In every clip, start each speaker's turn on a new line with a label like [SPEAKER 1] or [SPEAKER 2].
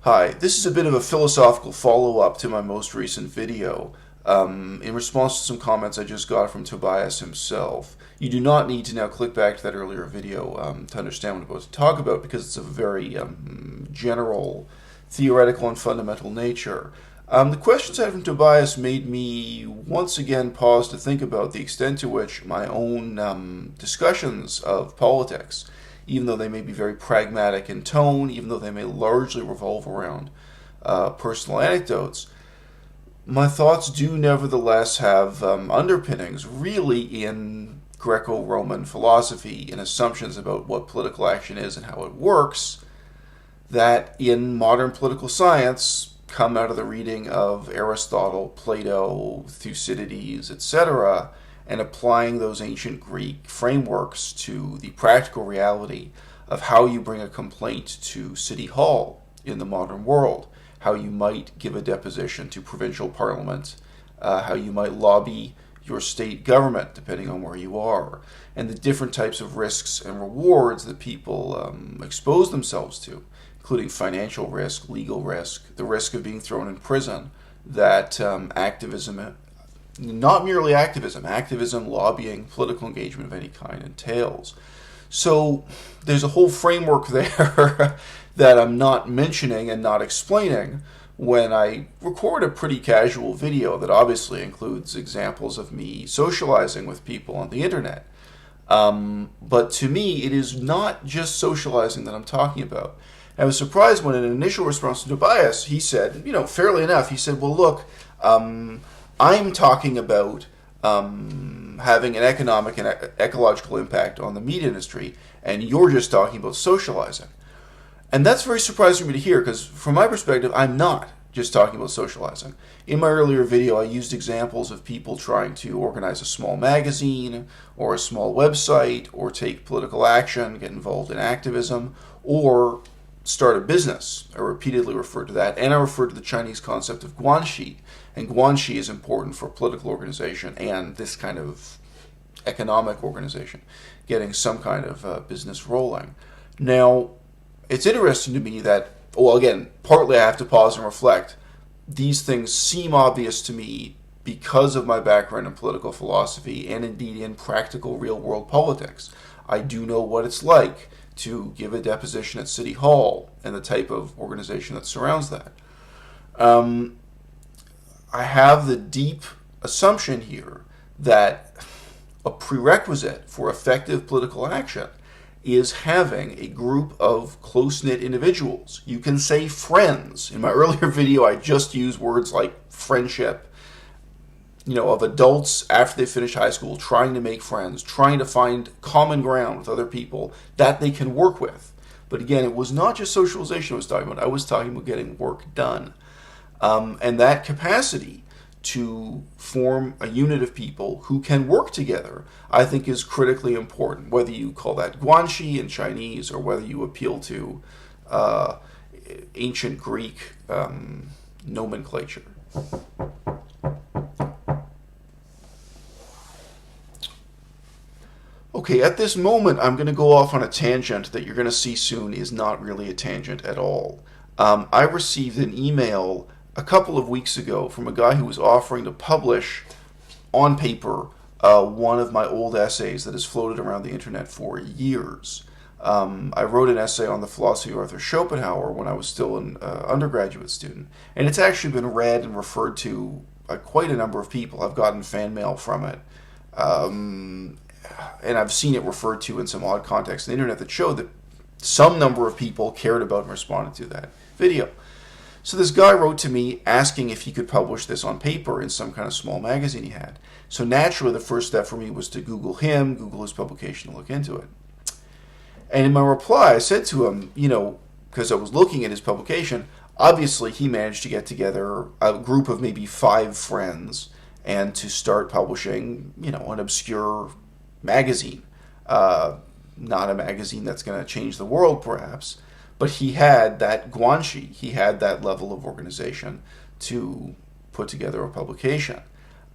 [SPEAKER 1] Hi, this is a bit of a philosophical follow-up to my most recent video. In response to some comments I just got from Tobias himself. You do not need to now click back to that earlier video to understand what I'm about to talk about because it's of a very general, theoretical, and fundamental nature. The questions I had from Tobias made me once again pause to think about the extent to which my own discussions of politics, even though they may be very pragmatic in tone, even though they may largely revolve around personal anecdotes, my thoughts do nevertheless have underpinnings really in Greco-Roman philosophy, in assumptions about what political action is and how it works, that in modern political science come out of the reading of Aristotle, Plato, Thucydides, etc., and applying those ancient Greek frameworks to the practical reality of how you bring a complaint to City Hall in the modern world, how you might give a deposition to provincial parliament, how you might lobby your state government, depending on where you are, and the different types of risks and rewards that people expose themselves to, including financial risk, legal risk, the risk of being thrown in prison, that activism, not merely activism, lobbying, political engagement of any kind entails. So there's a whole framework there that I'm not mentioning and not explaining when I record a pretty casual video that obviously includes examples of me socializing with people on the internet. But to me, it is not just socializing that I'm talking about. I was surprised when in an initial response to Tobias, he said, fairly enough, he said, well, look, I'm talking about having an economic and ecological impact on the meat industry, and you're just talking about socializing. And that's very surprising for me to hear, because from my perspective, I'm not just talking about socializing. In my earlier video, I used examples of people trying to organize a small magazine, or a small website, or take political action, get involved in activism, or start a business. I repeatedly referred to that, and I referred to the Chinese concept of Guanxi. And Guanxi is important for political organization and this kind of economic organization, getting some kind of business rolling. Now, it's interesting to me that, well, again, partly I have to pause and reflect. These things seem obvious to me because of my background in political philosophy and indeed in practical real-world politics. I do know what it's like to give a deposition at City Hall and the type of organization that surrounds that. I have the deep assumption here that a prerequisite for effective political action is having a group of close-knit individuals. You can say friends. In my earlier video, I just used words like friendship, of adults after they finish high school trying to make friends, trying to find common ground with other people that they can work with. But again, it was not just socialization I was talking about. I was talking about getting work done. And that capacity to form a unit of people who can work together, I think, is critically important, whether you call that Guanxi in Chinese or whether you appeal to ancient Greek nomenclature. Okay, at this moment, I'm going to go off on a tangent that you're going to see soon is not really a tangent at all. I received an email a couple of weeks ago from a guy who was offering to publish on paper one of my old essays that has floated around the internet for years. I wrote an essay on the philosophy of Arthur Schopenhauer when I was still an undergraduate student, and it's actually been read and referred to by quite a number of people. I've gotten fan mail from it. And I've seen it referred to in some odd context on the internet that showed that some number of people cared about and responded to that video. So this guy wrote to me asking if he could publish this on paper in some kind of small magazine he had. So naturally, the first step for me was to Google him, Google his publication, and look into it. And in my reply, I said to him, because I was looking at his publication, obviously he managed to get together a group of maybe 5 friends and to start publishing, an obscure magazine. Not a magazine that's going to change the world, perhaps, but he had that Guanxi, he had that level of organization to put together a publication.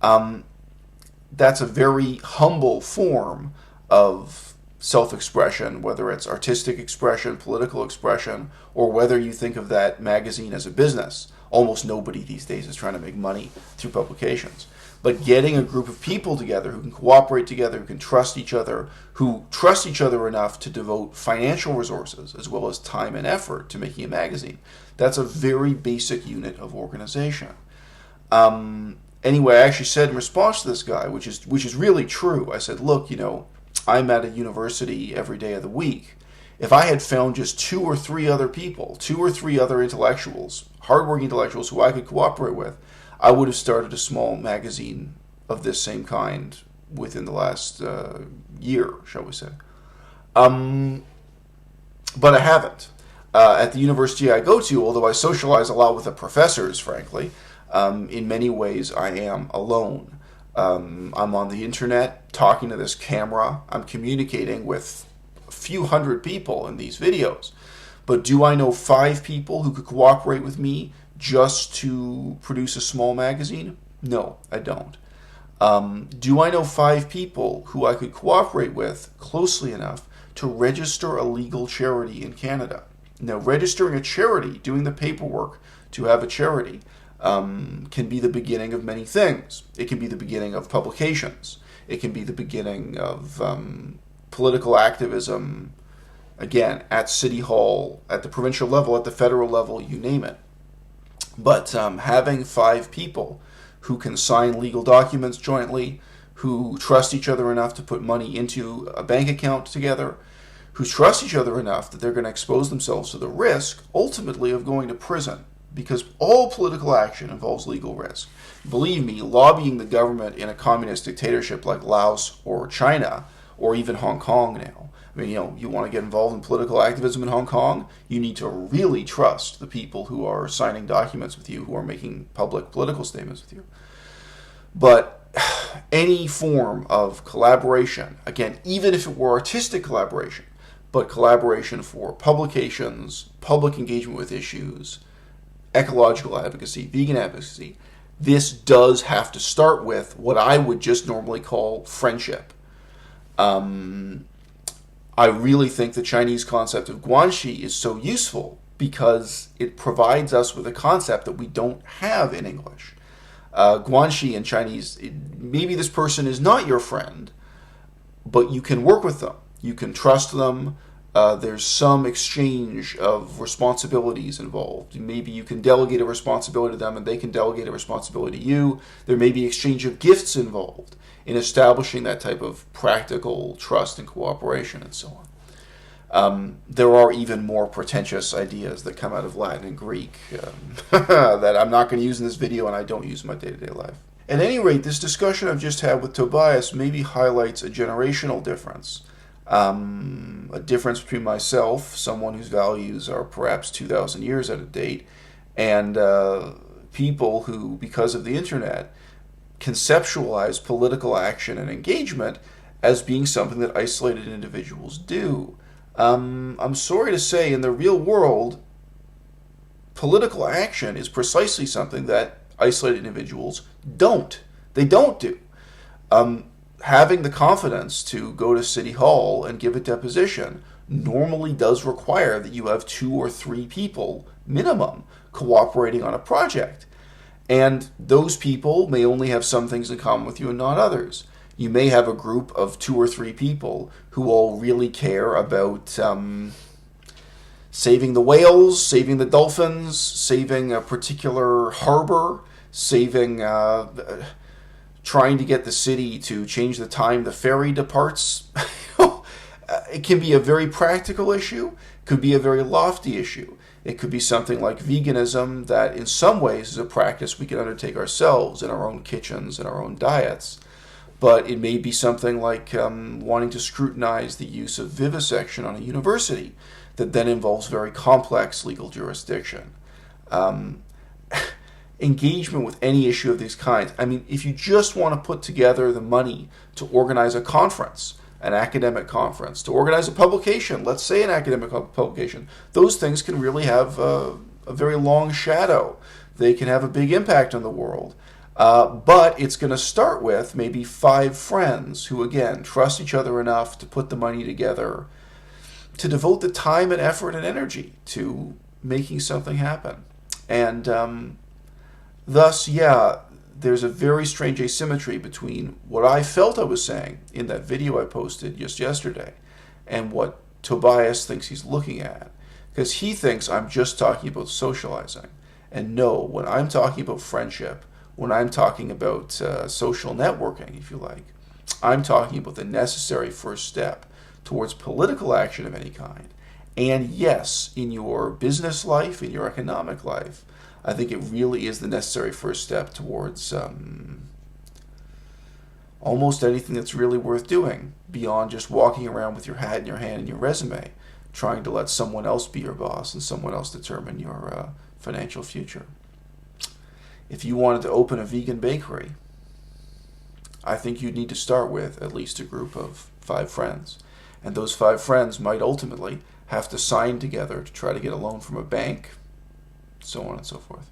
[SPEAKER 1] That's a very humble form of self-expression, whether it's artistic expression, political expression, or whether you think of that magazine as a business. Almost nobody these days is trying to make money through publications. But getting a group of people together who can cooperate together, who can trust each other, who trust each other enough to devote financial resources as well as time and effort to making a magazine, that's a very basic unit of organization. Anyway, I actually said in response to this guy, which is really true, I said, look, I'm at a university every day of the week. If I had found just 2 or 3 other people, 2 or 3 other intellectuals, hardworking intellectuals who I could cooperate with, I would have started a small magazine of this same kind within the last year, shall we say. But I haven't. At the university I go to, although I socialize a lot with the professors, frankly, in many ways I am alone. I'm on the internet talking to this camera. I'm communicating with a few hundred people in these videos. But do I know 5 people who could cooperate with me just to produce a small magazine? No, I don't. Do I know 5 people who I could cooperate with closely enough to register a legal charity in Canada? Now, registering a charity, doing the paperwork to have a charity, can be the beginning of many things. It can be the beginning of publications. It can be the beginning of political activism, again, at City Hall, at the provincial level, at the federal level, you name it. But having 5 people who can sign legal documents jointly, who trust each other enough to put money into a bank account together, who trust each other enough that they're going to expose themselves to the risk, ultimately, of going to prison. Because all political action involves legal risk. Believe me, lobbying the government in a communist dictatorship like Laos or China, or even Hong Kong now. I mean, you want to get involved in political activism in Hong Kong, you need to really trust the people who are signing documents with you, who are making public political statements with you. But any form of collaboration, again, even if it were artistic collaboration, but collaboration for publications, public engagement with issues, ecological advocacy, vegan advocacy, this does have to start with what I would just normally call friendship. I really think the Chinese concept of Guanxi is so useful because it provides us with a concept that we don't have in English. Guanxi in Chinese, maybe this person is not your friend, but you can work with them. You can trust them. There's some exchange of responsibilities involved. Maybe you can delegate a responsibility to them and they can delegate a responsibility to you. There may be exchange of gifts involved in establishing that type of practical trust and cooperation and so on. There are even more pretentious ideas that come out of Latin and Greek that I'm not going to use in this video and I don't use in my day-to-day life. At any rate, this discussion I've just had with Tobias maybe highlights a generational difference. A difference between myself, someone whose values are perhaps 2,000 years out of date, and people who, because of the internet, conceptualize political action and engagement as being something that isolated individuals do. I'm sorry to say, in the real world, political action is precisely something that isolated individuals don't. They don't do. Having the confidence to go to City Hall and give a deposition normally does require that you have 2 or 3 people, minimum, cooperating on a project. And those people may only have some things in common with you and not others. You may have a group of 2 or 3 people who all really care about saving the whales, saving the dolphins, saving a particular harbor, saving... trying to get the city to change the time the ferry departs. It can be a very practical issue, could be a very lofty issue. It could be something like veganism that in some ways is a practice we can undertake ourselves in our own kitchens and our own diets. But it may be something like wanting to scrutinize the use of vivisection on a university that then involves very complex legal jurisdiction. Engagement with any issue of these kinds. I mean, if you just want to put together the money to organize a conference, an academic conference, to organize a publication, let's say an academic publication, those things can really have a very long shadow. They can have a big impact on the world. But it's going to start with maybe 5 friends who, again, trust each other enough to put the money together, to devote the time and effort and energy to making something happen. And thus, yeah, there's a very strange asymmetry between what I felt I was saying in that video I posted just yesterday and what Tobias thinks he's looking at. Because he thinks I'm just talking about socializing. And no, when I'm talking about friendship, when I'm talking about social networking, if you like, I'm talking about the necessary first step towards political action of any kind. And yes, in your business life, in your economic life, I think it really is the necessary first step towards almost anything that's really worth doing, beyond just walking around with your hat in your hand and your resume, trying to let someone else be your boss and someone else determine your financial future. If you wanted to open a vegan bakery, I think you'd need to start with at least a group of 5 friends. And those 5 friends might ultimately have to sign together to try to get a loan from a bank, so on and so forth.